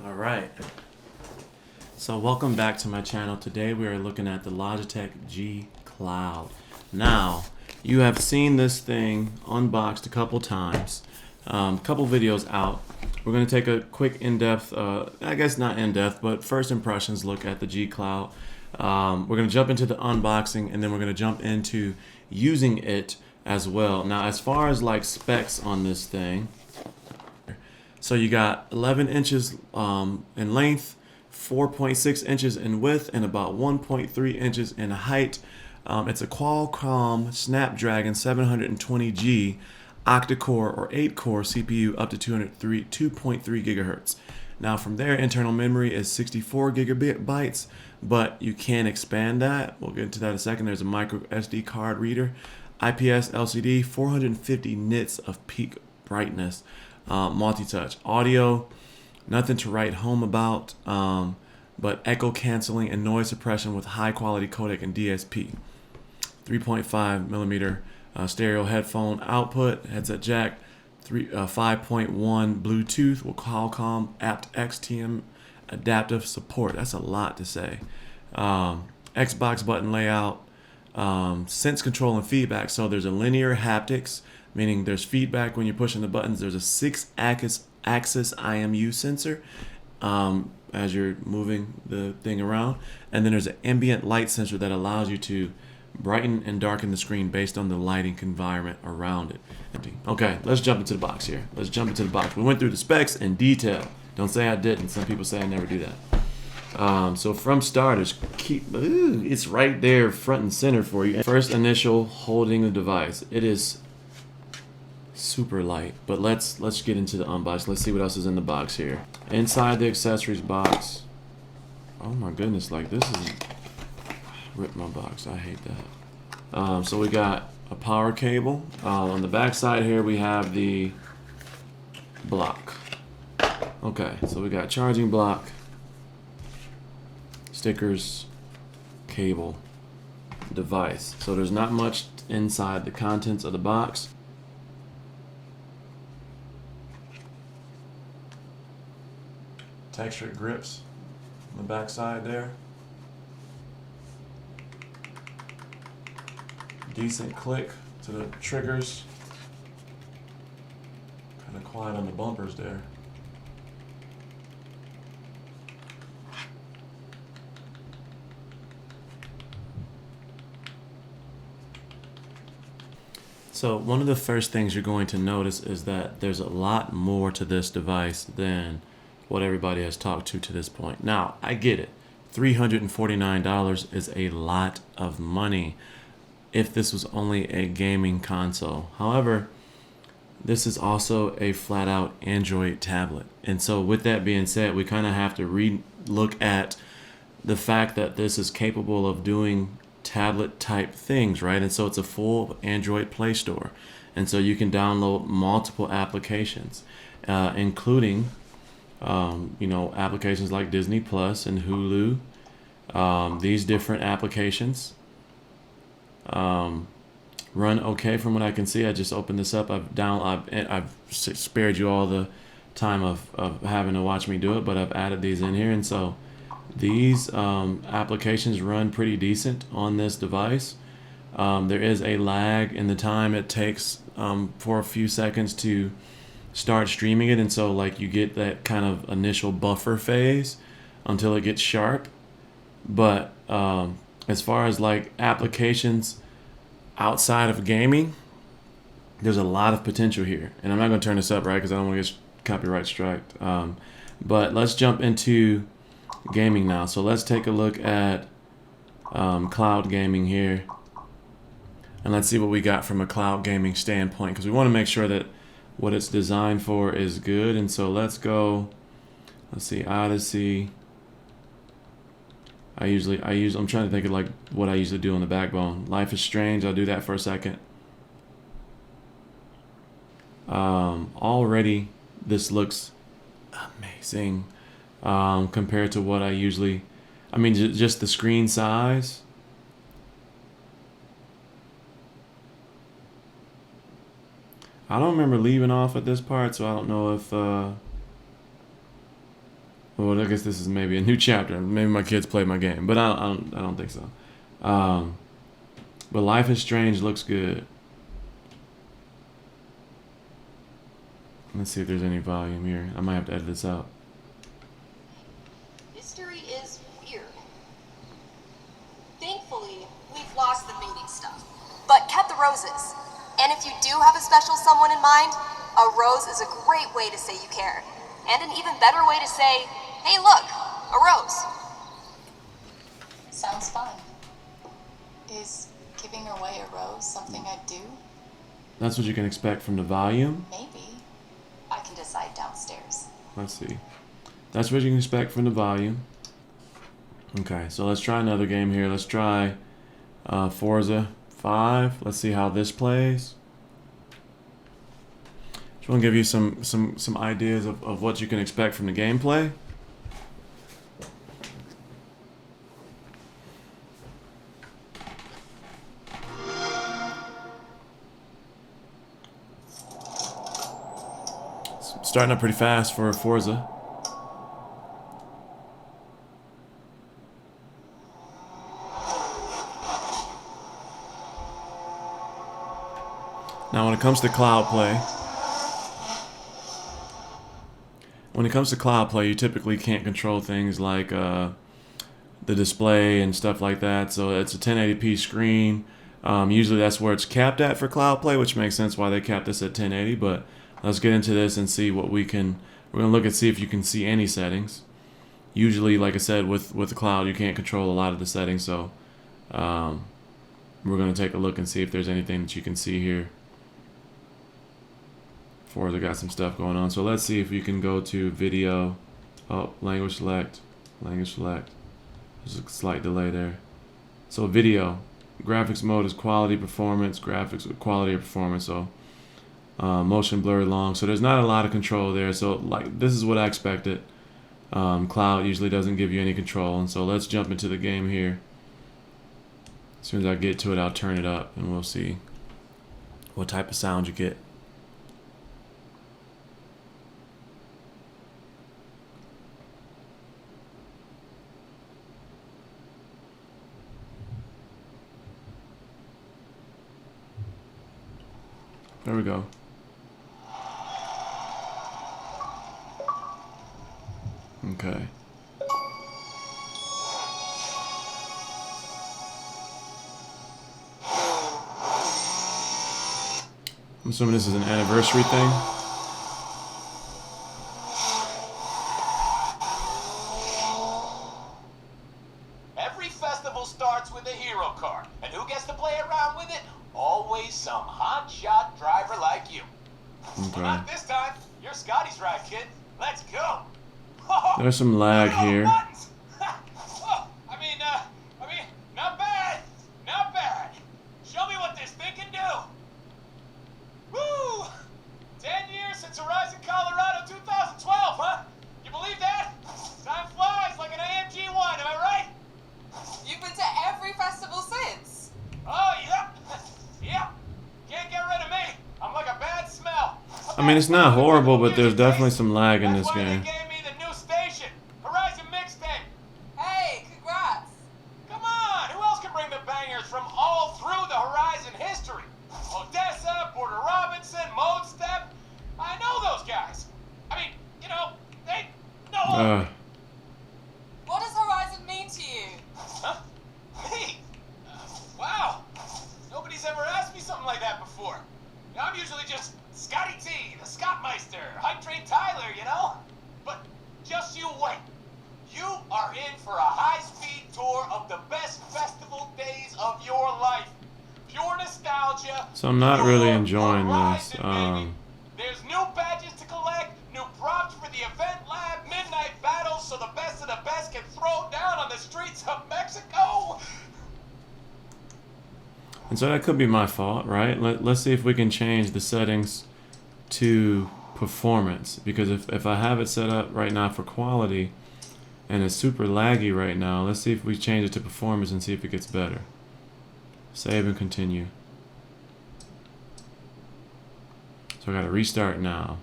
All right. So welcome back to my channel. Today we are looking at the Logitech G Cloud. Now, you have seen this thing unboxed a couple times, couple videos out. We're going to take a quick in-depth, I guess not in-depth, but first impressions look at the G Cloud. We're going to jump into the unboxing and then we're going to jump into using it as well. Now, as far as like specs on this thing, so you got 11 inches in length, 4.6 inches in width, and about 1.3 inches in height. It's a Qualcomm Snapdragon 720G octa-core or 8-core CPU up to 2.3 gigahertz. Now from there, internal memory is 64 gigabytes, but you can expand that. We'll get into that in a second. There's a micro SD card reader, IPS LCD, 450 nits of peak brightness, multi-touch audio, nothing to write home about, but echo canceling and noise suppression with high quality codec and DSP. 3.5 millimeter stereo headphone output, headset jack, 5.1 Bluetooth with Qualcomm aptX TM adaptive support. That's a lot to say. Xbox button layout, sense control and feedback. So there's a linear haptics, meaning there's feedback when you're pushing the buttons. There's a 6-axis IMU sensor as you're moving the thing around. And then there's an ambient light sensor that allows you to brighten and darken the screen based on the lighting environment around it. Okay, let's jump into the box here. Let's jump into the box. We went through the specs in detail. Don't say I didn't. Some people say I never do that. So from starters, it's right there front and center for you. First initial holding the device. It is super light, but let's get into the unboxing. Let's see what else is in the box here. Inside the accessories box, oh my goodness, like this is rip my box. I hate that. So we got a power cable. On the back side here we have the block. Okay, so we got charging block, stickers, cable, device. So there's not much inside the contents of the box. Textured grips on the back side there. Decent click to the triggers. Kind of quiet on the bumpers there. So one of the first things you're going to notice is that there's a lot more to this device than what everybody has talked to this point. Now, I get it. $349 is a lot of money if this was only a gaming console. However, this is also a flat out Android tablet. And so with that being said, we kind of have to look at the fact that this is capable of doing tablet type things, right? And so it's a full Android Play Store. And so you can download multiple applications, including applications like Disney Plus and Hulu. These different applications run okay from what I can see. I just opened this up. I've spared you all the time of having to watch me do it, but I've added these in here, and so these applications run pretty decent on this device. There is a lag in the time it takes for a few seconds to start streaming it, and so like you get that kind of initial buffer phase until it gets sharp. But as far as like applications outside of gaming, there's a lot of potential here, and I'm not going to turn this up, right, because I don't want to get copyright striked. But let's jump into gaming now. So let's take a look at cloud gaming here, and let's see what we got from a cloud gaming standpoint, because we want to make sure that what it's designed for is good. And so let's see, Odyssey. I'm trying to think of like what I usually do on the backbone. Life is Strange, I'll do that for a second. Already this looks amazing compared to what I usually, just the screen size. I don't remember leaving off at this part, so I don't know if Well, I guess this is maybe a new chapter. Maybe my kids play my game, but I don't think so. But Life is Strange looks good. Let's see if there's any volume here. I might have to edit this out. History is weird. Thankfully, we've lost the mating stuff, but kept the roses. And if you do have a special someone in mind, a rose is a great way to say you care. And an even better way to say, hey look, a rose. Sounds fun. Is giving away a rose something I'd do? That's what you can expect from the volume. Maybe. I can decide downstairs. Let's see. That's what you can expect from the volume. Okay, so let's try another game here. Let's try Forza 5. Let's see how this plays. Just want to give you some ideas of what you can expect from the gameplay. Starting up pretty fast for Forza. Now when it comes to cloud play, you typically can't control things like the display and stuff like that. So it's a 1080p screen. Usually that's where it's capped at for cloud play, which makes sense why they capped this at 1080. But let's get into this and see what we can. We're gonna look and see if you can see any settings. Usually, like I said, with the cloud, you can't control a lot of the settings. So we're gonna take a look and see if there's anything that you can see here. Forza got some stuff going on. So let's see if you can go to video. Oh, language select. Language select. There's a slight delay there. So video. Graphics mode is quality performance. Graphics with quality of performance. So motion blur long. So there's not a lot of control there. So like this is what I expected. Cloud usually doesn't give you any control. And so let's jump into the game here. As soon as I get to it, I'll turn it up and we'll see what type of sound you get. There we go. Okay. I'm assuming this is an anniversary thing. Every festival starts with a hero car, and who gets to play around with it? Always some hotshot driver like you. Okay. Well, not this time. You're Scotty's ride, kid. Let's go. There's some lag here. I mean, not bad. Not bad. Show me what this thing can do. Woo! 10 years since Horizon Colorado 2012, huh? You believe that? Time flies like an AMG 1, am I right? You've been to every festival since. Oh, yep. Yep. Can't get rid of me. I'm like a bad smell. I mean, it's not horrible, but there's definitely some lag in this game. They gave me the new station, Horizon Mixtape. Hey, congrats. Come on, who else can bring the bangers from all through the Horizon history? Odessa, Porter Robinson, Mode Step. I know those guys. I mean, you know, they know. What does Horizon mean to you? Huh? Me? Wow. Nobody's ever asked me something like that before. I'm usually just Scotty T, the Scottmeister, Hype Train Tyler, you know? But just you wait. You are in for a high-speed tour of the best festival days of your life. Pure nostalgia. So I'm not really enjoying this. There's new badges to collect, new props for the event lab, midnight battles so the best of the best can throw down on the streets of Mexico. And so that could be my fault, right? Let's see if we can change the settings to performance. Because if I have it set up right now for quality and it's super laggy right now, let's see if we change it to performance and see if it gets better. Save and continue. So I got to restart now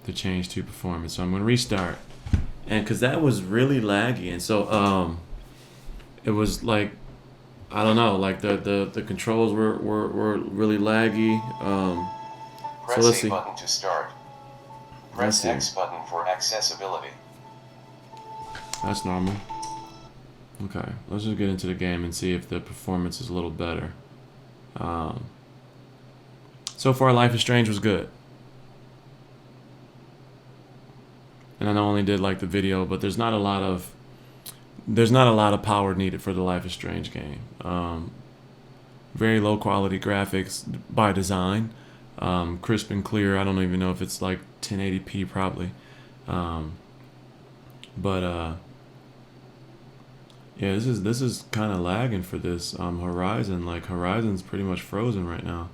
to change to performance. So I'm going to restart. and because that was really laggy, and so it was like, I don't know, like the controls were really laggy. So Press let's A see. button to start. Let's Press see. X button for accessibility. That's normal. Okay, let's just get into the game and see if the performance is a little better. So far, Life is Strange was good. And I only did like the video, but there's not a lot of power needed for the Life is Strange game. Very low quality graphics by design, crisp and clear. I don't even know if it's like 1080p probably, but yeah, this is kind of lagging for this Horizon. Like Horizon's pretty much frozen right now.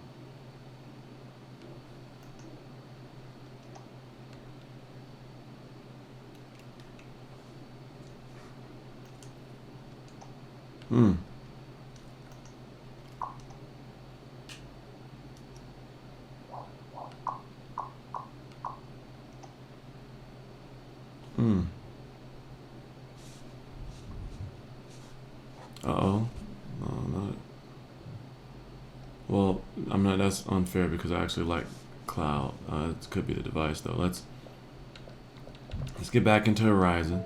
Hmm. Hmm. Uh-oh. No, not. Well, I'm not. That's unfair because I actually like Cloud. It could be the device though. Let's get back into Horizon.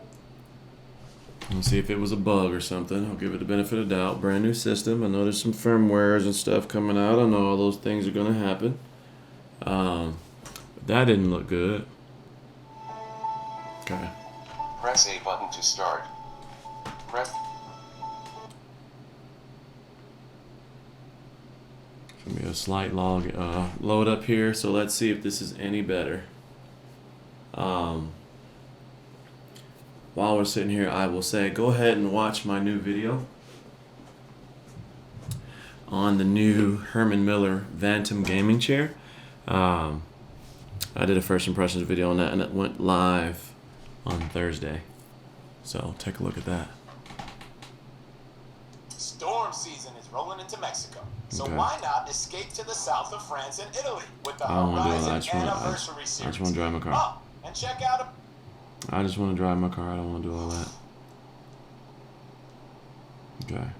Let's see if it was a bug or something. I'll give it the benefit of doubt. Brand new system. I know there's some firmwares and stuff coming out. I know all those things are gonna happen. That didn't look good. Okay. Press A button to start. Press. Gonna be a slight load up here. So let's see if this is any better. While we're sitting here, I will say, go ahead and watch my new video on the new Herman Miller Vantum gaming chair. I did a first impressions video on that, and it went live on Thursday. So take a look at that. Storm season is rolling into Mexico. So Okay. why not escape to the south of France and Italy with the I don't wanna do all that. Horizon I just wanna- Anniversary I Series? just wanna drive my car. Oh, and check out a I just want to drive my car. I don't want to do all that. Okay.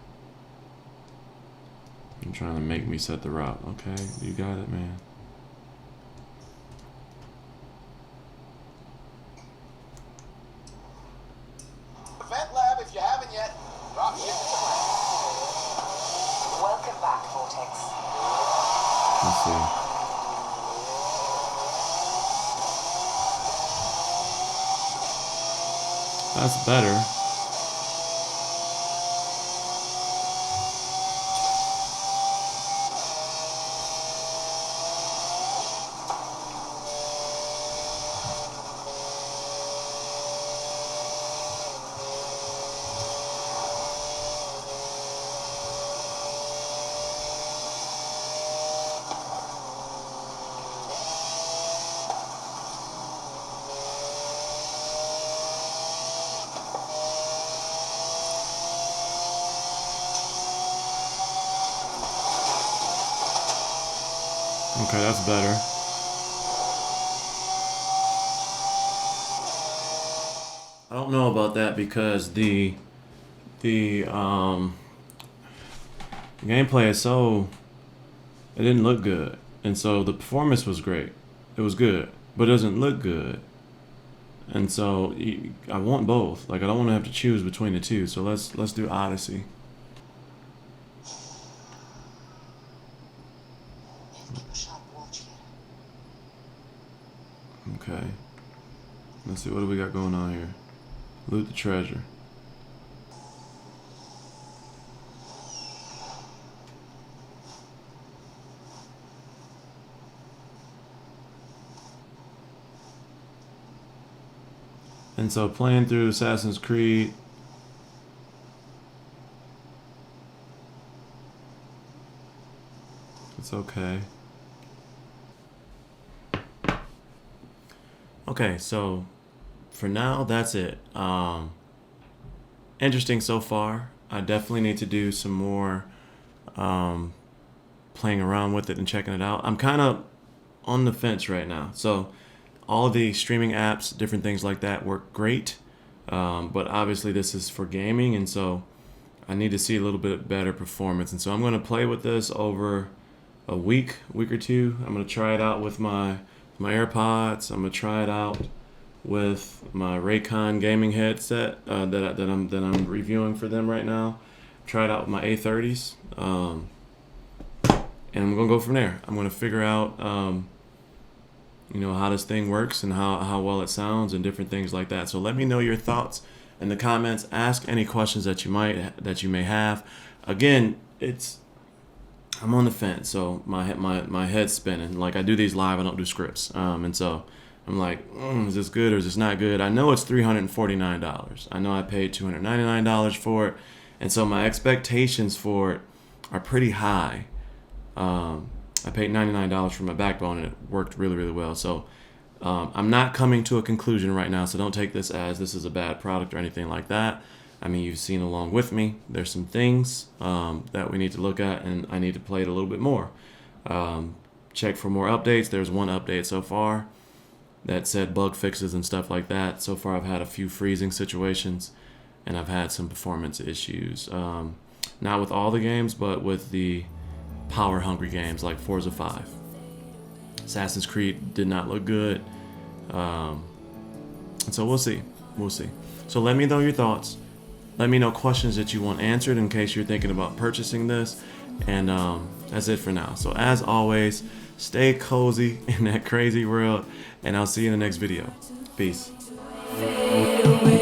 You're trying to make me set the route. Okay, you got it, man. event lab if you haven't yet. Drop ship at the plant. Welcome back, Vortex. Let's see. That's better. Okay, that's better. I don't know about that because the gameplay is so, it didn't look good, and so the performance was great. It was good, but it doesn't look good. And so I want both. Like I don't want to have to choose between the two. So let's do Odyssey. Keep a sharp watch here. Okay. Let's see, what do we got going on here? Loot the treasure. And so playing through Assassin's Creed, it's okay. Okay, so for now, that's it. Interesting so far. I definitely need to do some more playing around with it and checking it out. I'm kind of on the fence right now. So all the streaming apps, different things like that work great. But obviously this is for gaming, and so I need to see a little bit better performance. And so I'm going to play with this over a week or two. I'm going to try it out with my AirPods. I'm going to try it out with my Raycon gaming headset that I'm reviewing for them right now. Try it out with my A30s, and I'm gonna go from there. I'm gonna figure out how this thing works and how well it sounds and different things like that. So let me know your thoughts in the comments. Ask any questions that you may have. Again, I'm on the fence, so my head's spinning. Like, I do these live, I don't do scripts, and so I'm like, is this good or is this not good? I know it's $349. I know I paid $299 for it, and so my expectations for it are pretty high. I paid $99 for my backbone, and it worked really, really well. So I'm not coming to a conclusion right now, so don't take this as this is a bad product or anything like that. I mean, you've seen along with me. There's some things that we need to look at, and I need to play it a little bit more. Check for more updates. There's one update so far that said bug fixes and stuff like that. So far, I've had a few freezing situations, and I've had some performance issues. Not with all the games, but with the power-hungry games like Forza 5. Assassin's Creed did not look good. And so we'll see. So let me know your thoughts. Let me know questions that you want answered in case you're thinking about purchasing this. And that's it for now. So as always, stay cozy in that crazy world, and I'll see you in the next video. Peace. Fade away.